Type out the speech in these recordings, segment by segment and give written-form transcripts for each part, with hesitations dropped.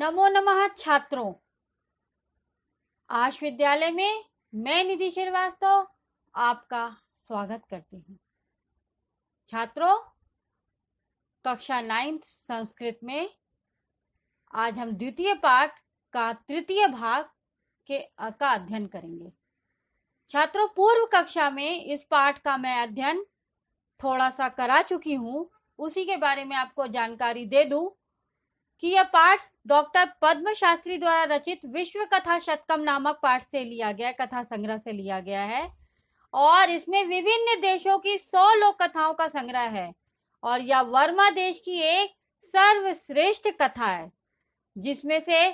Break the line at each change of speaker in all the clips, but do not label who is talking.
नमो नमः छात्रों। आश विद्यालय में मैं निधि श्रीवास्तव आपका स्वागत करती हूँ। छात्रों, कक्षा 9th संस्कृत में आज हम द्वितीय पाठ का तृतीय भाग का अध्ययन करेंगे। छात्रों, पूर्व कक्षा में इस पाठ का मैं अध्ययन थोड़ा सा करा चुकी हूँ। उसी के बारे में आपको जानकारी दे दूं कि यह पाठ डॉक्टर पद्म शास्त्री द्वारा रचित विश्व कथा शतकम नामक पाठ से लिया गया, कथा संग्रह से लिया गया है और इसमें विभिन्न देशों की 100 लोक कथाओं का संग्रह है और यह वर्मा देश की एक सर्वश्रेष्ठ कथा है जिसमें से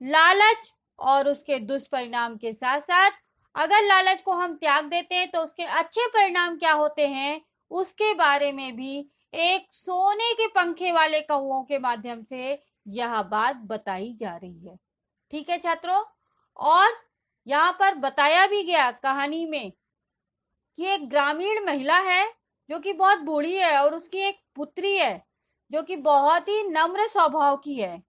लालच और उसके दुष्परिणाम के साथ साथ अगर लालच को हम त्याग देते हैं तो उसके अच्छे परिणाम क्या होते हैं उसके बारे में भी एक सोने के पंखे वाले कौओं के माध्यम से यह बात बताई जा रही है। ठीक है छात्रों, और यहाँ पर बताया भी गया कहानी में कि एक ग्रामीण महिला है जो कि बहुत बूढ़ी है और उसकी एक पुत्री है जो कि बहुत ही नम्र स्वभाव की है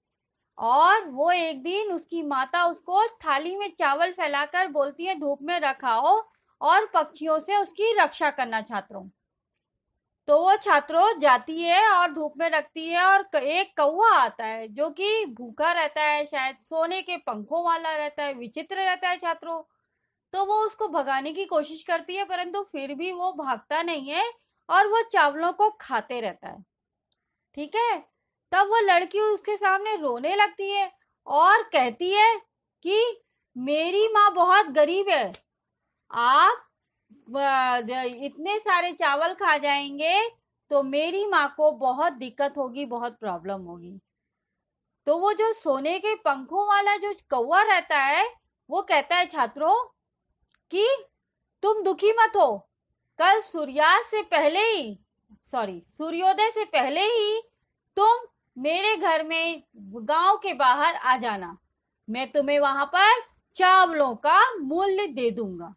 और वो एक दिन उसकी माता उसको थाली में चावल फैलाकर बोलती है धूप में रखाओ और पक्षियों से उसकी रक्षा करना। छात्रों, तो वो छात्रों जाती है और धूप में रखती है और एक कौवा आता है जो कि भूखा रहता है, शायद सोने के पंखों वाला रहता है, विचित्र रहता है छात्रों। तो वो उसको भगाने की कोशिश करती है परंतु फिर भी वो भागता नहीं है और वो चावलों को खाते रहता है। ठीक है, तब वो लड़की उसके सामने रोने लगती है और कहती है कि मेरी माँ बहुत गरीब है, आप इतने सारे चावल खा जाएंगे तो मेरी माँ को बहुत दिक्कत होगी, बहुत प्रॉब्लम होगी। तो वो जो सोने के पंखों वाला जो कौवा रहता है वो कहता है छात्रों कि तुम दुखी मत हो, कल सूर्योदय से पहले ही तुम मेरे घर में गांव के बाहर आ जाना, मैं तुम्हें वहां पर चावलों का मूल्य दे दूंगा।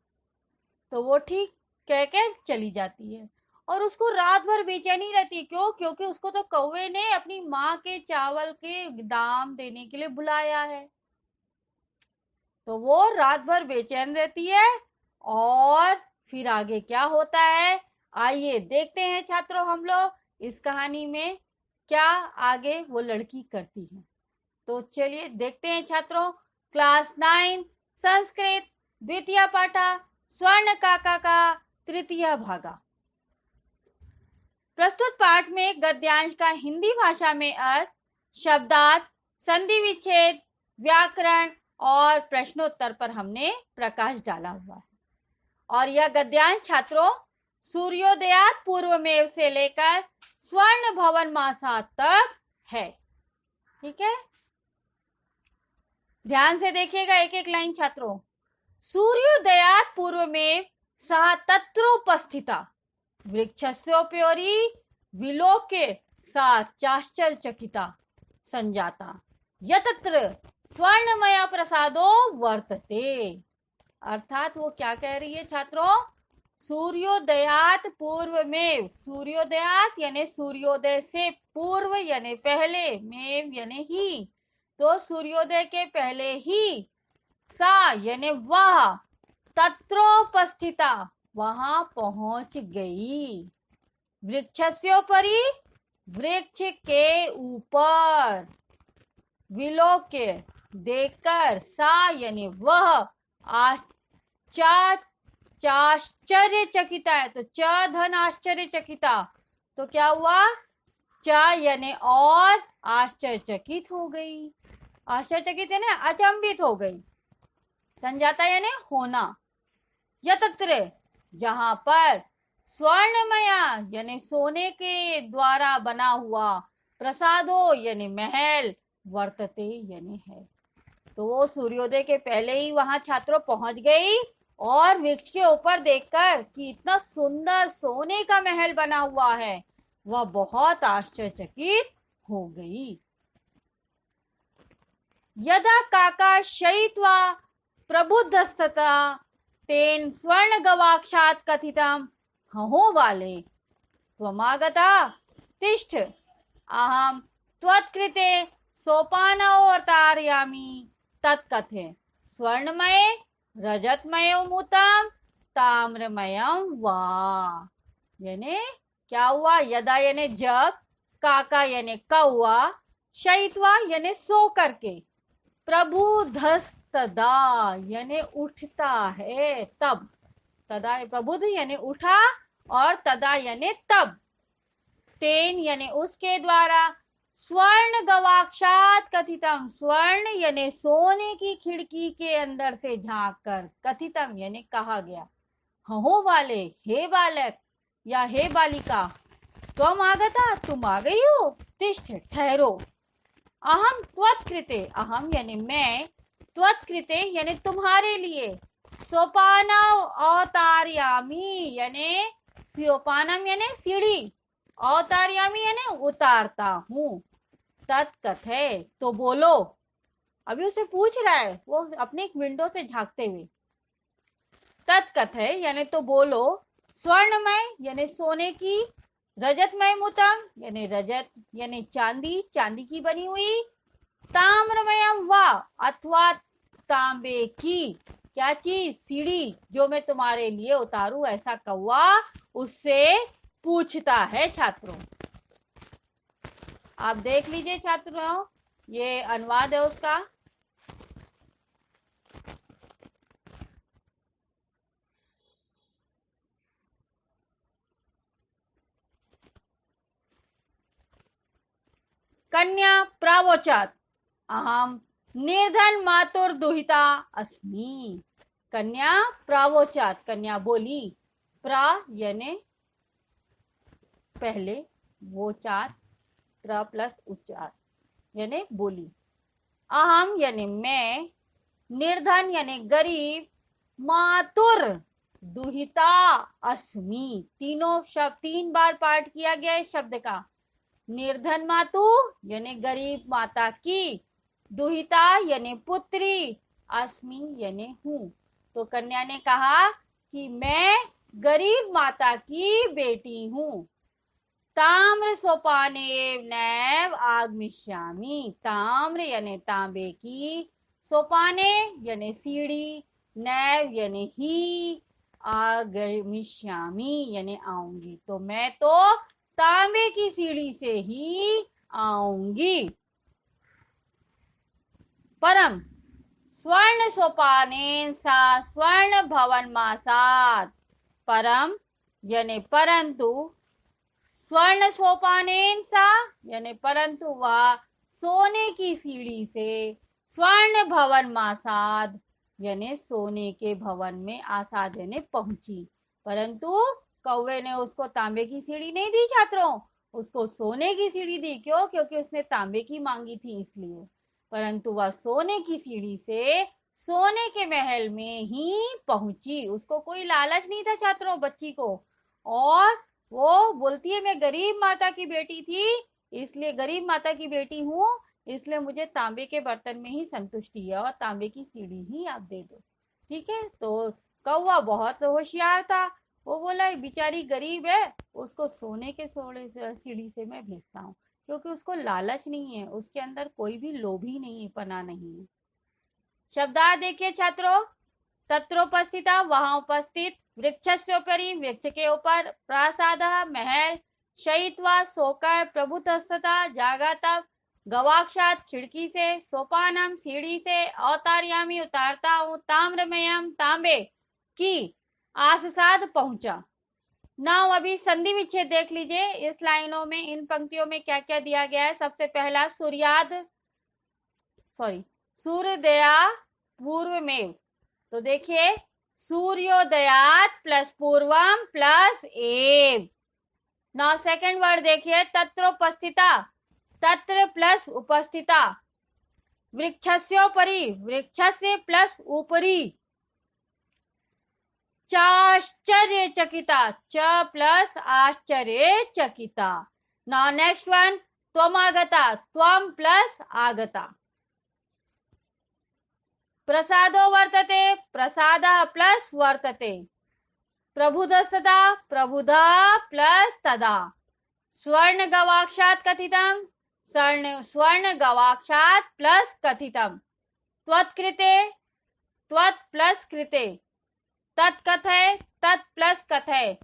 तो वो ठीक कह के चली जाती है और उसको रात भर बेचैनी रहती है। क्यों? क्योंकि उसको तो कौवे ने अपनी माँ के चावल के दाम देने के लिए बुलाया है। तो वो रात भर बेचैन रहती है और फिर आगे क्या होता है आइए देखते हैं छात्रों हम लोग इस कहानी में क्या आगे वो लड़की करती है। तो चलिए देखते हैं छात्रों, क्लास 9 संस्कृत द्वितीय पाठा स्वर्ण काका का तृतीय भागा। प्रस्तुत पाठ में गद्यांश का हिंदी भाषा में अर्थ, शब्दार्थ, संधि विच्छेद, व्याकरण और प्रश्नोत्तर पर हमने प्रकाश डाला हुआ है और यह गद्यांश छात्रों सूर्योदयात पूर्वमेव से लेकर स्वर्ण भवन मासात तक है। ठीक है, ध्यान से देखिएगा एक एक लाइन छात्रों। सूर्योदयात पूर्वमेव सः तत्रोपस्थिता वृक्षस्योपरि विलोक्य सा चाश्चर्यचकिता संजाता यतत्र स्वर्णमय प्रसादो वर्तते। अर्थात वो क्या कह रही है छात्रों, सूर्योदयात पूर्व में, सूर्योदयात यानी सूर्योदय से पूर्व यानी पहले, में यानी ही, तो सूर्योदय के पहले ही, सा यानी वह, तत्रोपस्थिता वहां पहुंच गई, वृक्षस्योपरि वृक्ष के ऊपर, विलोक्य देखकर, सा यानी वह, चाश्चर्यचकिता है तो च धन आश्चर्यचकिता, तो क्या हुआ च यानी और आश्चर्यचकित हो गई, आश्चर्यचकित यानी अचंभित हो गई, संजाता यानी होना, यतत्र जहां पर, स्वर्णमया यानी सोने के द्वारा बना हुआ, प्रसादो यानी महल, वर्तते यानी है। तो वो सूर्योदय के पहले ही वहां छात्रों पहुंच गई और वृक्ष के ऊपर देखकर कि इतना सुंदर सोने का महल बना हुआ है वह बहुत आश्चर्यचकित हो गई। यदा काका शयित्वा प्रबुद्धस्तता तेन स्वर्ण गवाक्षात कथितम हहो वाले त्वमागता तिष्ठ अहम त्वत्कृते सोपानोर्तारयामि तत्कथे स्वर्णमय रजतमयमुतम ताम्रमयम वा। यानी क्या हुआ? यदा यानी जब, काका यानी कौआ, शयित्वा यानी सो करके, प्रबुधस्तदा यानी उठता है तब, तदा प्रबुध यानी उठा और तदा यानी तब, तेन यानी उसके द्वारा, स्वर्ण गवाक्षात कथितम स्वर्ण यानी सोने की खिड़की के अंदर से झांक कर, कथितम यानी कहा गया, हो वाले हे बालक या हे बालिका, त्वम आगता तुम आ गई हो, तिष्ठ ठहरो, अहम त्वत्कृते अहम यानी मैं, त्वत्कृते यानी तुम्हारे लिए, सोपानव अवतारयामि यानी सोपानम यानी सीढ़ी, अवतारयामि यानी उतारता हूँ, तत्कथे तो बोलो। अभी उसे पूछ रहा है वो अपने एक विंडो से झांकते हुए, तत्कथे यानी तो बोलो, स्वर्णमय यानी सोने की, रजतमय मुतम यानी रजत यानी चांदी, चांदी की बनी हुई, ताम्रमयम वा अथवा तांबे की, क्या चीज? सीढ़ी जो मैं तुम्हारे लिए उतारूं, ऐसा कौवा उससे पूछता है। छात्रों आप देख लीजिए छात्रों, ये अनुवाद है उसका। कन्या प्रावोचात अहम निर्धन मातुर दुहिता अस्मि। कन्या प्रावोचात कन्या बोली, प्रा यानी पहले, वो चार, प्र प्लस उच्चार यानी बोली, अहम यानी मैं, निर्धन यानी गरीब, मातुर दुहिता अस्मि, तीनों शब्द 3 बार पाठ किया गया इस शब्द का। निर्धन मातु यानी गरीब माता की, दुहिता यानी पुत्री, अस्मि यानी हूं। तो कन्या ने कहा कि मैं गरीब माता की बेटी हूं। ताम्र सोपाने नैव आगमिष्यामि, ताम्र यानी तांबे की, सोपाने यानी सीढ़ी, नैव यानी ही, आगमिष्यामि यानी आऊंगी, तो मैं तो तांबे की सीढ़ी से ही आऊंगी। परम स्वर्ण सोपानेन सा स्वर्ण भवन मासात, परम यानी परंतु, स्वर्ण सोपानेन सा यानी परंतु वह सोने की सीढ़ी से, स्वर्ण भवन मासाद यानी सोने के भवन में, आसाद यानी पहुंची, परंतु कौवे ने उसको तांबे की सीढ़ी नहीं दी छात्रों, उसको सोने की सीढ़ी दी। क्यों? क्योंकि उसने तांबे की मांगी थी इसलिए, परंतु वह सोने की सीढ़ी से सोने के महल में ही पहुंची। उसको कोई लालच नहीं था छात्रों बच्ची को, और वो बोलती है मैं गरीब माता की बेटी थी, इसलिए गरीब माता की बेटी हूं, इसलिए मुझे तांबे के बर्तन में ही संतुष्टि है और तांबे की सीढ़ी ही आप दे दो। ठीक है, तो कौवा बहुत होशियार था, वो बोला बेचारी गरीब है, उसको सोने के सीढ़ी से मैं भेजता हूँ, क्योंकि उसको लालच नहीं है, उसके अंदर कोई भी लोभी नहीं है, पना नहीं है। शब्दार्थ देखिए छात्रों, तत्रोपस्थिता वहां उपस्थित, वृक्षस्योपरि वृक्ष के ऊपर, प्रासाद महल, शयित्वा सोकर, प्रभुतस्तता जागा तब, गवाक्षात खिड़की से, सोपानम सीढ़ी से, अवतारयामी उतारता हूँ, ताम्रमयम तांबे की, आससाद पहुंचा। नाउ अभी संधि विच्छेद देख लीजिए इस लाइनों में, इन पंक्तियों में क्या क्या दिया गया है। सबसे पहला सूर्योदया पूर्व में, तो देखिए सूर्योदयात प्लस पूर्वम प्लस एव। नाउ सेकंड वर्ड देखिए, तत्रोपस्थिता, तत्र प्लस उपस्थिता, वृक्षस्योपरि वृक्षस्य प्लस ऊपरी, चाश्चर्यचकिता, च प्लस आश्चर्यचकिता। नाउ नेक्स्ट वन, त्वमागता, त्वम प्लस आगता, प्रसादो वर्तते, प्रसादः प्लस वर्तते, प्रबुधस्तदा, प्रबुधा प्लस तदा, स्वर्ण गवाक्षात कथितम, स्वर्ण गवाक्षात् प्लस कथितम, त्वत्कृते त्वत् प्लस कृते, तत्कथय तत् प्लस कथय,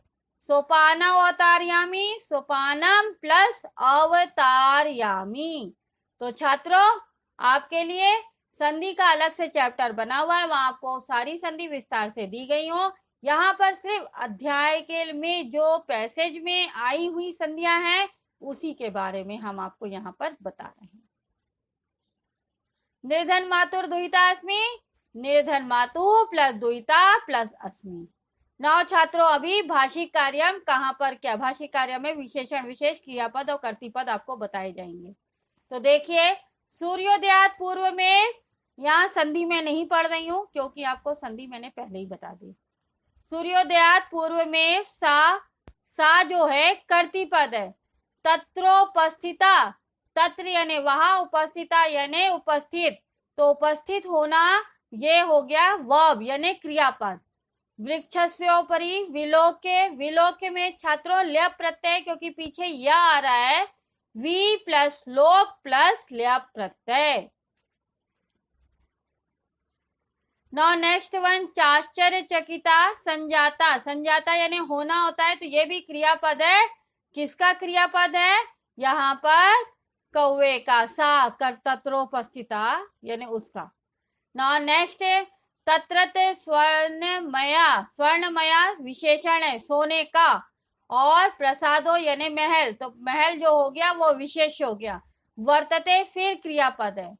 सोपानम अवतारयामी सोपानम प्लस अवतारयामी। तो छात्रों, आपके लिए संधि का अलग से चैप्टर बना हुआ है, वहां आपको सारी संधि विस्तार से दी गई हो। यहाँ पर सिर्फ अध्याय के में जो पैसेज में आई हुई संधियां हैं उसी के बारे में हम आपको यहाँ पर बता रहे हैं। निर्धन मातुर दुहिता अस्मि, निर्धन मातु प्लस दुहिता प्लस अस्मि। नौ छात्रों, अभी भाषिक कार्यम कहाँ पर क्या, भाषिक कार्य में विशेषण विशेष क्रियापद और कर्तृपद आपको बताए जाएंगे। तो देखिए, सूर्योदयात पूर्व में, यहाँ संधि में नहीं पढ़ रही हूं क्योंकि आपको संधि मैंने पहले ही बता दी। सूर्योदयात पूर्व में सा जो है कर्तृपद है। तत्रोपस्थिता, तत्र यानी वहां, उपस्थिता यानी उपस्थित, तो उपस्थित होना ये हो गया वर्ब यानी क्रियापद। वृक्षस्योपरि विलोक्य, विलोक्य में छात्रों ल्य प्रत्यय, क्योंकि पीछे या आ रहा है, वी प्लस लोक प्लस ल्य प्रत्यय। नाउ नेक्स्ट वन, चाश्चर्यचकिता संजाता, संजाता यानी होना होता है, तो ये भी क्रियापद है। किसका क्रियापद है, यहाँ पर कौवे का, सा कर्तृत्रोपस्थिता यानी उसका। नाउ नेक्स्ट, तत्रत स्वर्णमया, स्वर्णमया विशेषण है सोने का, और प्रसादो यानी महल, तो महल जो हो गया वो विशेष हो गया। वर्तते फिर क्रियापद है।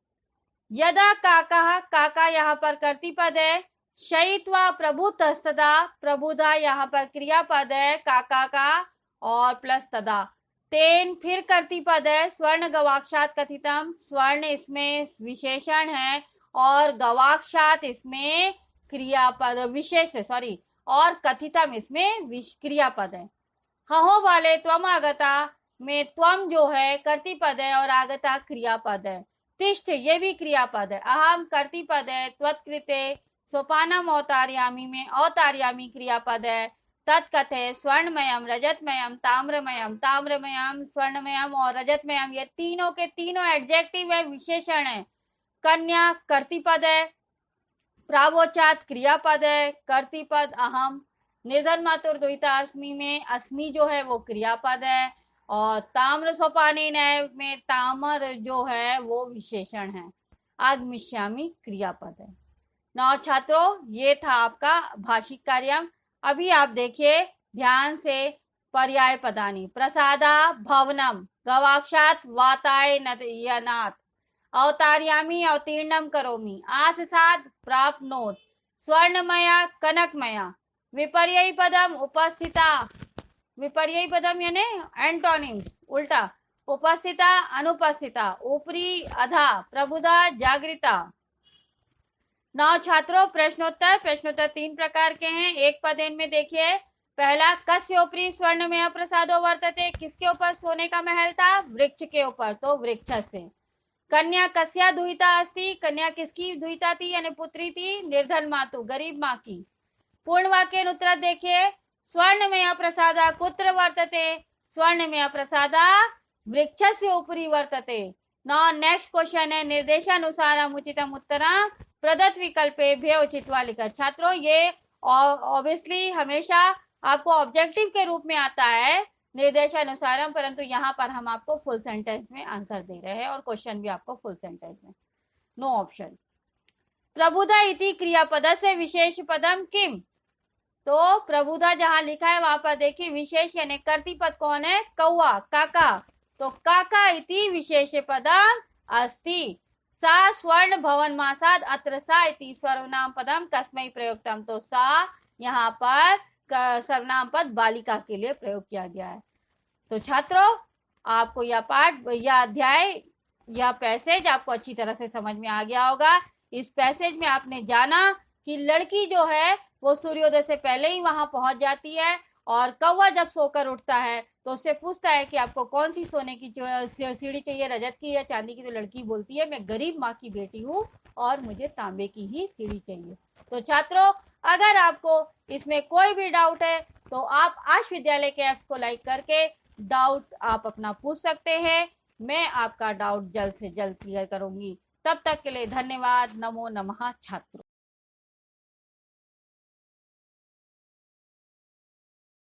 यदा काका, काका यहाँ पर कर्तृपद है। शयित्वा प्रभुतस्तदा, प्रभुदा यहाँ पर क्रियापद है काका का, और प्लस तदा। तेन फिर कर्तृपद है। स्वर्ण गवाक्षात कथितम, स्वर्ण इसमें विशेषण है और गवाक्षात इसमें क्रियापद विशेष है, सॉरी, और कथितम इसमें क्रियापद है। हहो वाले त्वम आगता में त्वम जो है कर्तृपद है और आगता क्रियापद है। तिष्ठ ये भी क्रियापद है। अहम कर्तृपद है। त्वत्कृते सोपानम अवतारयामी में अवतारयामी क्रियापद है। तत्कथे स्वर्णमयम रजतमयम ताम्रमयम, ताम्रमयम स्वर्णमयम और रजतमयम, ये तीनों के तीनों एडजेक्टिव है, विशेषण है। कन्या कर्तृपद है। प्रावोचात क्रियापद है। कर्तृपद अहम। निर्धन मातुर दुहिता अस्मि में अस्मि जो है वो क्रियापद है, और ताम्र सोपानी में ताम्र जो है वो विशेषण है। आगमिष्यामि क्रियापद है। नौ छात्रों, ये था आपका भाषिक कार्यम। अभी आप देखिए ध्यान से, पर्याय पदानी, प्रसादा भवनम, गवाक्षात वातायनात्, अवतारयामी अवतीर्णम करोमि, आससाद प्राप्नोत, स्वर्णमया कनकमया, विपर्ययी पदम उपस्थिता, विपर्ययी पदम यानी एंटोनिम उल्टा, उपस्थिता अनुपस्थिता, ऊपरी अधा, प्रबुधा जागृता। नौ छात्रों, प्रश्नोत्तर, प्रश्नोत्तर 3 प्रकार के हैं। एक पद इनमें देखिए, पहला, कस्य उपरी स्वर्णमय प्रसादो वर्तते, किसके ऊपर सोने का महल था, वृक्ष के ऊपर, तो वृक्ष से। कन्या कस्या दुहिता अस्ति, कन्या किसकी दुहिता थी यानी पुत्री थी, निर्धन मातु गरीब माँ की। पूर्ण वाक्य उत्तर देखिए, स्वर्णमय प्रसादा कुत्र वर्तते, स्वर्णमय प्रसादा वृक्षस्य उपरि वर्तते। नाउ नेक्स्ट क्वेश्चन है, निर्देशानुसारम उचितम उत्तरम प्रदत्त विकल्पेभ्यो उचित्वा लिखा। छात्रों, ये ऑब्वियसली हमेशा आपको ऑब्जेक्टिव के रूप में आता है निर्देशानुसारम, परंतु यहाँ पर हम आपको फुल सेंटेंस में आंसर दे रहे हैं और क्वेश्चन भी आपको फुल सेंटेंस में, नो ऑप्शन। प्रबुधा इति क्रियापद से विशेष पदम किम, तो प्रबुधा जहां लिखा है वहां पर देखिए विशेष यानी कर्तृपद कौन है, कौआ, काका, तो काका इति विशेष पदम अस्ति। सा स्वर्ण भवन मासाद अत्र सा इति सर्वनाम पदम कस्मै प्रयुक्तम, तो सा यहाँ पर सर्वनाम पद बालिका के लिए प्रयोग किया गया है। तो छात्रों, आपको यह पाठ, यह अध्याय, यह पैसेज आपको अच्छी तरह से समझ में आ गया होगा। इस पैसेज में आपने जाना कि लड़की जो है वो सूर्योदय से पहले ही वहां पहुंच जाती है, और कौवा जब सोकर उठता है तो उससे पूछता है कि आपको कौन सी सोने की सीढ़ी चाहिए, रजत की या चांदी की, तो लड़की बोलती है मैं गरीब माँ की बेटी हूँ और मुझे तांबे की ही सीढ़ी चाहिए। तो छात्रों, अगर आपको इसमें कोई भी डाउट है तो आप आश विद्यालय के ऐप्स को लाइक करके डाउट आप अपना पूछ सकते हैं। मैं आपका डाउट जल्द से जल्द क्लियर करूंगी। तब तक के लिए धन्यवाद। नमो नमः छात्रों।